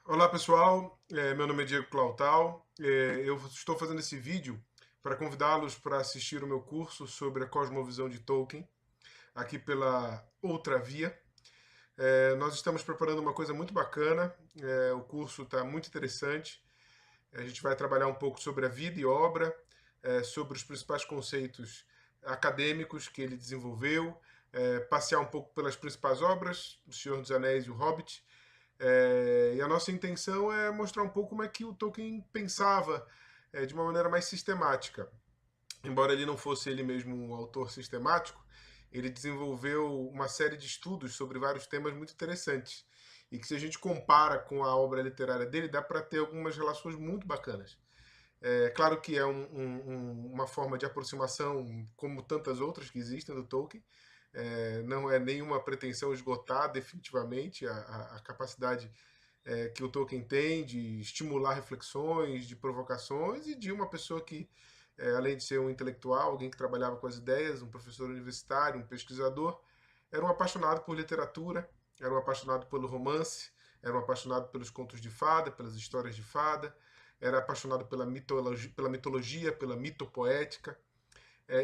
Olá pessoal, meu nome é Diego Clautal. Eu estou fazendo esse vídeo para convidá-los para assistir o meu curso sobre a cosmovisão de Tolkien, aqui pela Outra Via. Nós estamos preparando uma coisa muito bacana, o curso está muito interessante. A gente vai trabalhar um pouco sobre a vida e obra, sobre os principais conceitos acadêmicos que ele desenvolveu, passear um pouco pelas principais obras, O Senhor dos Anéis e O Hobbit. E a nossa intenção é mostrar um pouco como é que o Tolkien pensava de uma maneira mais sistemática. Embora ele não fosse ele mesmo um autor sistemático, ele desenvolveu uma série de estudos sobre vários temas muito interessantes. E que se a gente compara com a obra literária dele, dá para ter algumas relações muito bacanas. É claro que é uma forma de aproximação, como tantas outras que existem do Tolkien. Não é nenhuma pretensão esgotar definitivamente a capacidade que o Tolkien tem de estimular reflexões, de provocações e de uma pessoa que, além de ser um intelectual, alguém que trabalhava com as ideias, um professor universitário, um pesquisador, era um apaixonado por literatura, era um apaixonado pelo romance, era um apaixonado pelos contos de fada, pelas histórias de fada, era apaixonado pela mitologia, pela mitopoética,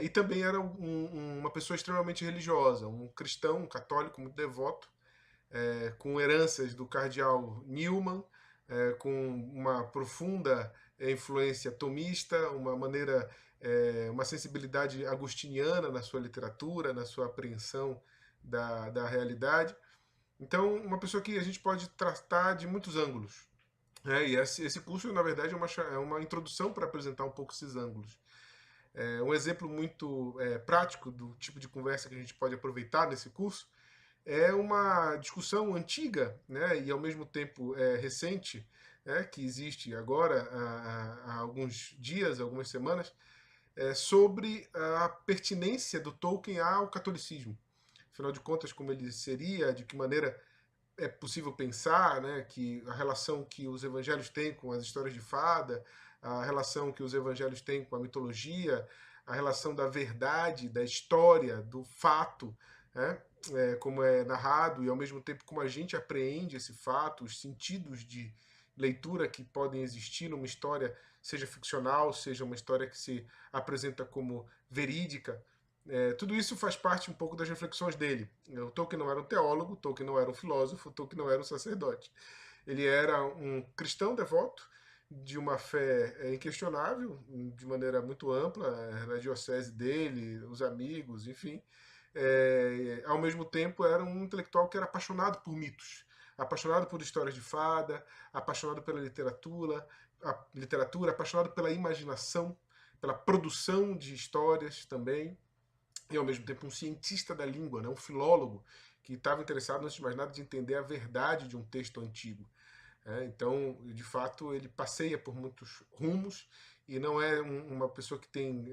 e também era uma pessoa extremamente religiosa, um cristão, um católico muito devoto, com heranças do cardeal Newman, com uma profunda influência tomista, uma maneira, uma sensibilidade agustiniana na sua literatura, na sua apreensão da realidade. Então, uma pessoa que a gente pode tratar de muitos ângulos. E esse curso, na verdade, é uma introdução para apresentar um pouco esses ângulos. Um exemplo muito prático do tipo de conversa que a gente pode aproveitar nesse curso é uma discussão antiga, né, e ao mesmo tempo recente, que existe agora há alguns dias, algumas semanas, sobre a pertinência do Tolkien ao catolicismo. Afinal de contas, como ele seria, de que maneira é possível pensar, né, que a relação que os evangelhos têm com as histórias de fada, a relação que os evangelhos têm com a mitologia, a relação da verdade, da história, do fato, né, como é narrado e ao mesmo tempo como a gente apreende esse fato, os sentidos de leitura que podem existir numa história, seja ficcional, seja uma história que se apresenta como verídica. Tudo isso faz parte um pouco das reflexões dele. O Tolkien não era um teólogo, o Tolkien não era um filósofo, o Tolkien não era um sacerdote. Ele era um cristão devoto, de uma fé inquestionável, de maneira muito ampla, na diocese dele, os amigos, enfim. Ao mesmo tempo, era um intelectual que era apaixonado por mitos, apaixonado por histórias de fada, apaixonado pela literatura, apaixonado pela imaginação, pela produção de histórias também, e ao mesmo tempo um cientista da língua, né, um filólogo que estava interessado, antes de mais nada, de entender a verdade de um texto antigo. Então, de fato, ele passeia por muitos rumos e não é uma pessoa que tem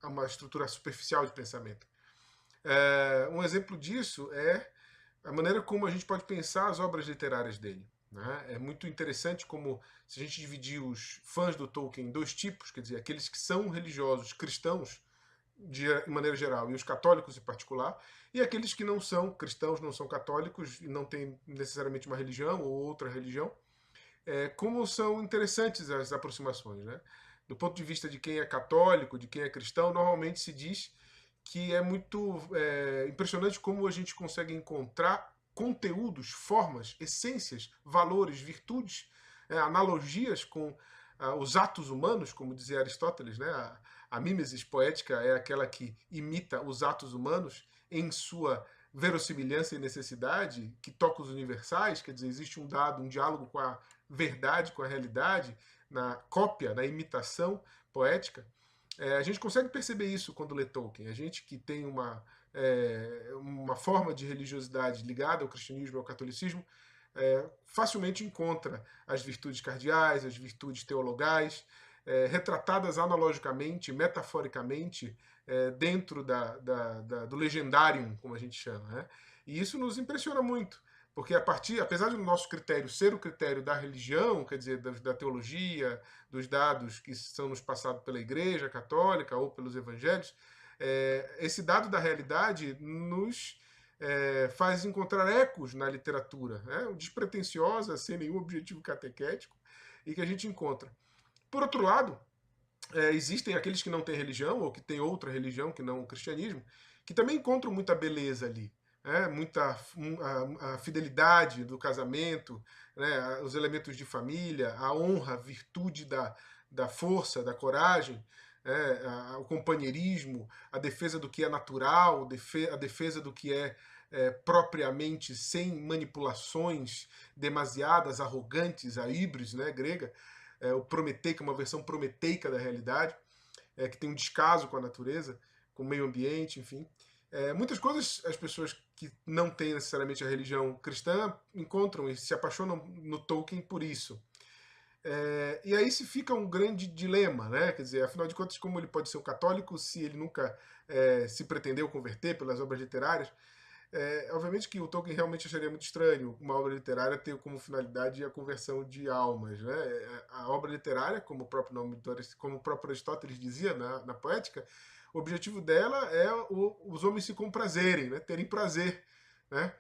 uma estrutura superficial de pensamento. Um exemplo disso é a maneira como a gente pode pensar as obras literárias dele. Né? É muito interessante como, se a gente dividir os fãs do Tolkien em dois tipos, quer dizer, aqueles que são religiosos cristãos, de maneira geral, e os católicos em particular, e aqueles que não são cristãos, não são católicos, e não têm necessariamente uma religião ou outra religião, como são interessantes as aproximações. Né? Do ponto de vista de quem é católico, de quem é cristão, normalmente se diz que é muito impressionante como a gente consegue encontrar conteúdos, formas, essências, valores, virtudes, analogias com os atos humanos, como dizia Aristóteles, né? A mimesis poética é aquela que imita os atos humanos em sua verossimilhança e necessidade, que toca os universais, quer dizer, existe um dado, um diálogo com a verdade, com a realidade, na cópia, na imitação poética. A gente consegue perceber isso quando lê Tolkien. A gente que tem uma forma de religiosidade ligada ao cristianismo e ao catolicismo, facilmente encontra as virtudes cardeais, as virtudes teologais, retratadas analogicamente, metaforicamente, dentro do legendarium, como a gente chama. Né? E isso nos impressiona muito, porque apesar do nosso critério ser o critério da religião, quer dizer, da teologia, dos dados que são nos passados pela Igreja Católica ou pelos evangelhos, esse dado da realidade nos faz encontrar ecos na literatura, né? Despretensiosa, sem nenhum objetivo catequético, e que a gente encontra. Por outro lado, existem aqueles que não têm religião, ou que têm outra religião que não o cristianismo, que também encontram muita beleza ali, né? A fidelidade do casamento, né? Os elementos de família, a honra, a virtude da força, da coragem, o companheirismo, a defesa do que é natural, a defesa do que propriamente sem manipulações demasiadas, arrogantes, a híbris, né, grega, o prometeica, uma versão prometeica da realidade, que tem um descaso com a natureza, com o meio ambiente, enfim. Muitas coisas as pessoas que não têm necessariamente a religião cristã encontram e se apaixonam no Tolkien por isso. E aí se fica um grande dilema, né? Quer dizer, afinal de contas, como ele pode ser um católico se ele nunca se pretendeu converter pelas obras literárias? Obviamente que o Tolkien realmente acharia muito estranho uma obra literária ter como finalidade a conversão de almas, né? A obra literária, como o próprio nome, como o próprio Aristóteles dizia na Poética, o objetivo dela é os homens se comprazerem, né? Terem prazer, né?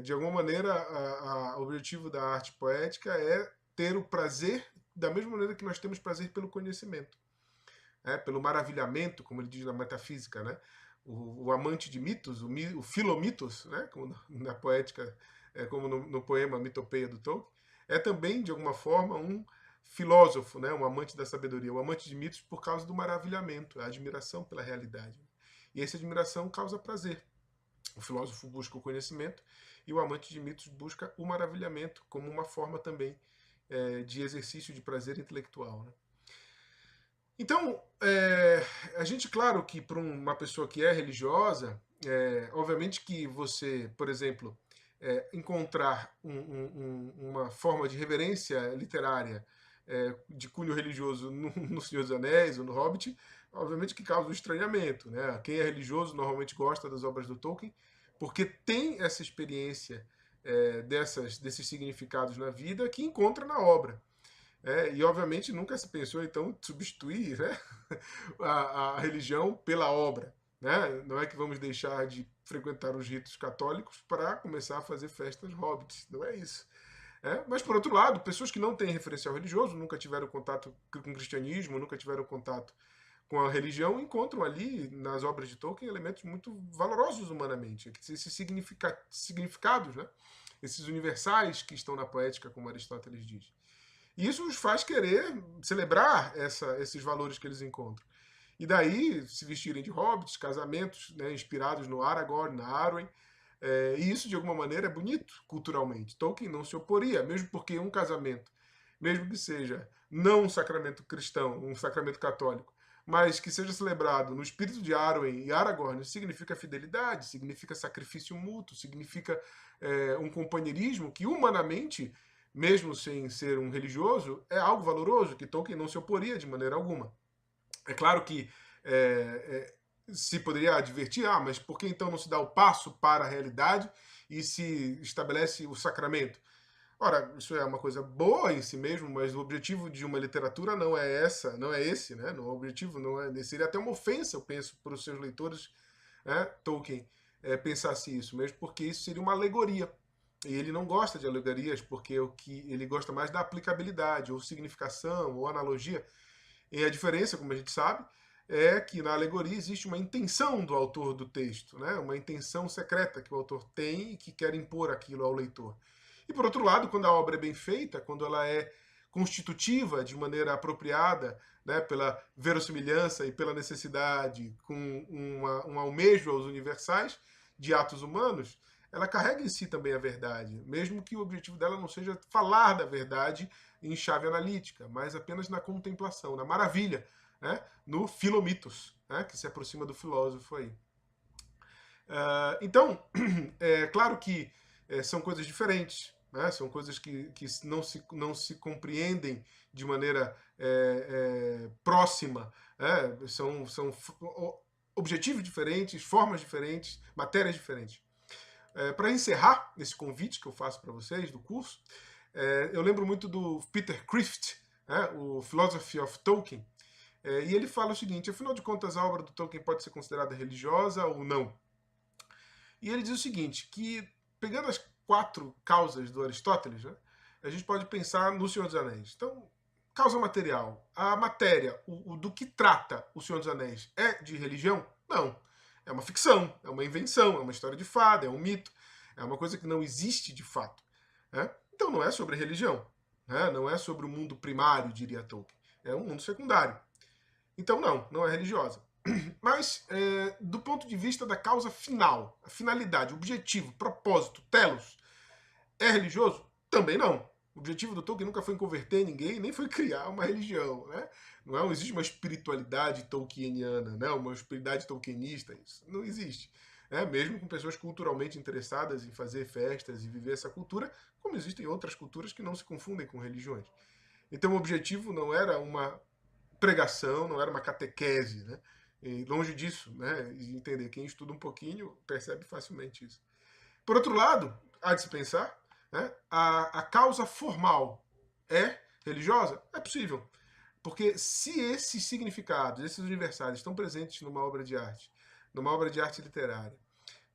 De alguma maneira, o objetivo da arte poética é ter o prazer da mesma maneira que nós temos prazer pelo conhecimento, pelo maravilhamento, como ele diz na metafísica, né? O amante de mitos, o filomitos, né? Como na poética, como no poema Mitopeia do Tolkien, é também, de alguma forma, um filósofo, né? Um amante da sabedoria, um amante de mitos por causa do maravilhamento, a admiração pela realidade. E essa admiração causa prazer. O filósofo busca o conhecimento e o amante de mitos busca o maravilhamento como uma forma também de exercício de prazer intelectual, né? Então, a gente, claro que para uma pessoa que é religiosa, obviamente que você, por exemplo, encontrar uma forma de reverência literária de cunho religioso no Senhor dos Anéis ou no Hobbit, obviamente que causa um estranhamento, né? Quem é religioso normalmente gosta das obras do Tolkien, porque tem essa experiência desses significados na vida que encontra na obra. E obviamente nunca se pensou então substituir, né, a religião pela obra, né? Não é que vamos deixar de frequentar os ritos católicos para começar a fazer festas hobbits, não é isso. Mas por outro lado, pessoas que não têm referencial religioso, nunca tiveram contato com o cristianismo, nunca tiveram contato com a religião, encontram ali nas obras de Tolkien elementos muito valorosos humanamente, esses significados, né? Esses universais que estão na poética, como Aristóteles diz. E isso os faz querer celebrar esses valores que eles encontram. E daí se vestirem de hobbits, casamentos, né, inspirados no Aragorn, na Arwen. E isso, de alguma maneira, é bonito culturalmente. Tolkien não se oporia, mesmo porque um casamento, mesmo que seja não um sacramento cristão, um sacramento católico, mas que seja celebrado no espírito de Arwen e Aragorn, significa fidelidade, significa sacrifício mútuo, significa um companheirismo que humanamente, mesmo sem ser um religioso, é algo valoroso, que Tolkien não se oporia de maneira alguma. É claro que se poderia advertir, mas por que então não se dá o passo para a realidade e se estabelece o sacramento? Ora, isso é uma coisa boa em si mesmo, mas o objetivo de uma literatura não é esse, né? O objetivo não é, seria até uma ofensa, eu penso, para os seus leitores, né? Tolkien pensasse isso, mesmo porque isso seria uma alegoria. E ele não gosta de alegorias porque ele gosta mais da aplicabilidade, ou significação, ou analogia. E a diferença, como a gente sabe, é que na alegoria existe uma intenção do autor do texto, né? Uma intenção secreta que o autor tem e que quer impor aquilo ao leitor. E por outro lado, quando a obra é bem feita, quando ela é constitutiva de maneira apropriada, né, pela verossimilhança e pela necessidade, com um almejo aos universais de atos humanos, ela carrega em si também a verdade, mesmo que o objetivo dela não seja falar da verdade em chave analítica, mas apenas na contemplação, na maravilha, né, no filomitos, né, que se aproxima do filósofo aí. Então, é claro que são coisas diferentes, né, são coisas que não se compreendem de maneira próxima, né, são objetivos diferentes, formas diferentes, matérias diferentes. Para encerrar esse convite que eu faço para vocês do curso, eu lembro muito do Peter Crift, né, o Philosophy of Tolkien, e ele fala o seguinte: afinal de contas, a obra do Tolkien pode ser considerada religiosa ou não? E ele diz o seguinte, que pegando as 4 causas do Aristóteles, né, a gente pode pensar no Senhor dos Anéis. Então, causa material. A matéria, do que trata o Senhor dos Anéis, é de religião? Não. É uma ficção, é uma invenção, é uma história de fada, é um mito, é uma coisa que não existe de fato. Né? Então não é sobre religião, né? Não é sobre o mundo primário, diria Tolkien. É um mundo secundário. Então não é religiosa. Mas, do ponto de vista da causa final, a finalidade, o objetivo, propósito, telos, é religioso? Também não. O objetivo do Tolkien nunca foi converter ninguém, nem foi criar uma religião. Né? Não existe uma espiritualidade tolkieniana, né? Uma espiritualidade tolkienista. Isso não existe. Mesmo com pessoas culturalmente interessadas em fazer festas e viver essa cultura, como existem outras culturas que não se confundem com religiões. Então o objetivo não era uma pregação, não era uma catequese, né? E longe disso, né? E entender, quem estuda um pouquinho percebe facilmente isso. Por outro lado, há de se pensar, né, a causa formal é religiosa? É possível. Porque se esses significados, esses universais estão presentes numa obra de arte literária,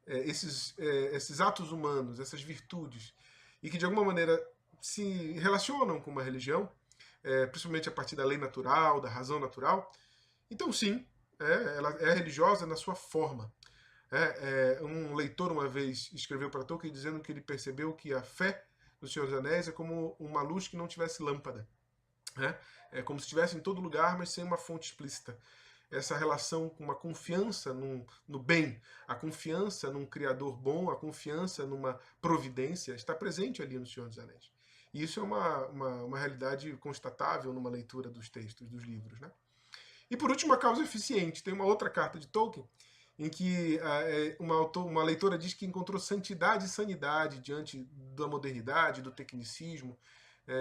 esses atos humanos, essas virtudes, e que de alguma maneira se relacionam com uma religião, principalmente a partir da lei natural, da razão natural, então sim, ela é religiosa na sua forma. Um leitor uma vez escreveu para Tolkien dizendo que ele percebeu que a fé do Senhor dos Anéis é como uma luz que não tivesse lâmpada. É como se estivesse em todo lugar, mas sem uma fonte explícita. Essa relação com uma confiança no bem, a confiança num Criador bom, a confiança numa providência, está presente ali no Senhor dos Anéis. E isso é uma realidade constatável numa leitura dos textos, dos livros. Né? E por último, a causa eficiente. Tem uma outra carta de Tolkien em que uma leitora diz que encontrou santidade e sanidade diante da modernidade, do tecnicismo,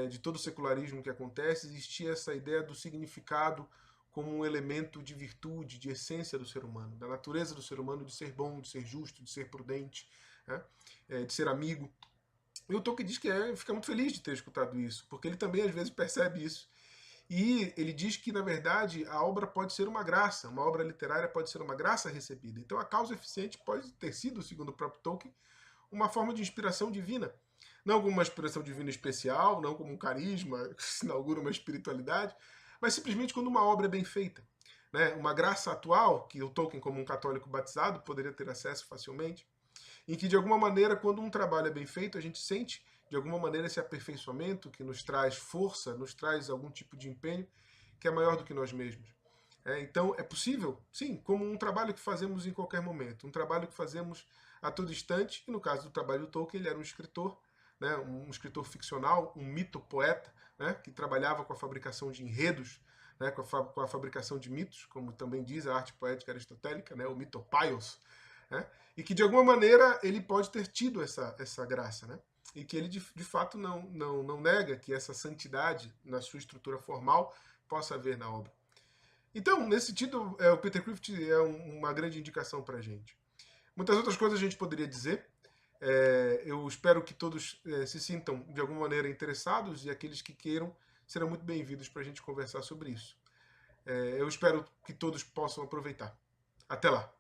de todo o secularismo que acontece. Existia essa ideia do significado como um elemento de virtude, de essência do ser humano, da natureza do ser humano de ser bom, de ser justo, de ser prudente, né? De ser amigo. E o Tolkien diz que fica muito feliz de ter escutado isso, porque ele também às vezes percebe isso. E ele diz que, na verdade, a obra pode ser uma graça, uma obra literária pode ser uma graça recebida. Então a causa eficiente pode ter sido, segundo o próprio Tolkien, uma forma de inspiração divina. Não como uma inspiração divina especial, não como um carisma que se inaugura uma espiritualidade, mas simplesmente quando uma obra é bem feita. Né? Uma graça atual, que o Tolkien, como um católico batizado, poderia ter acesso facilmente, em que, de alguma maneira, quando um trabalho é bem feito, a gente sente, de alguma maneira, esse aperfeiçoamento que nos traz força, nos traz algum tipo de empenho que é maior do que nós mesmos. Então, é possível, sim, como um trabalho que fazemos em qualquer momento, um trabalho que fazemos a todo instante, e no caso do trabalho do Tolkien, ele era um escritor, né, um escritor ficcional, um mito-poeta, né, que trabalhava com a fabricação de enredos, né, com a fabricação de mitos, como também diz a arte poética aristotélica, né, o mitopaios, né, e que de alguma maneira ele pode ter tido essa graça, né, e que ele de fato não nega que essa santidade na sua estrutura formal possa haver na obra. Então, nesse sentido, o Peter Crift é uma grande indicação para a gente. Muitas outras coisas a gente poderia dizer. Eu espero que todos se sintam de alguma maneira interessados, e aqueles que queiram serão muito bem-vindos para a gente conversar sobre isso. Eu espero que todos possam aproveitar. Até lá!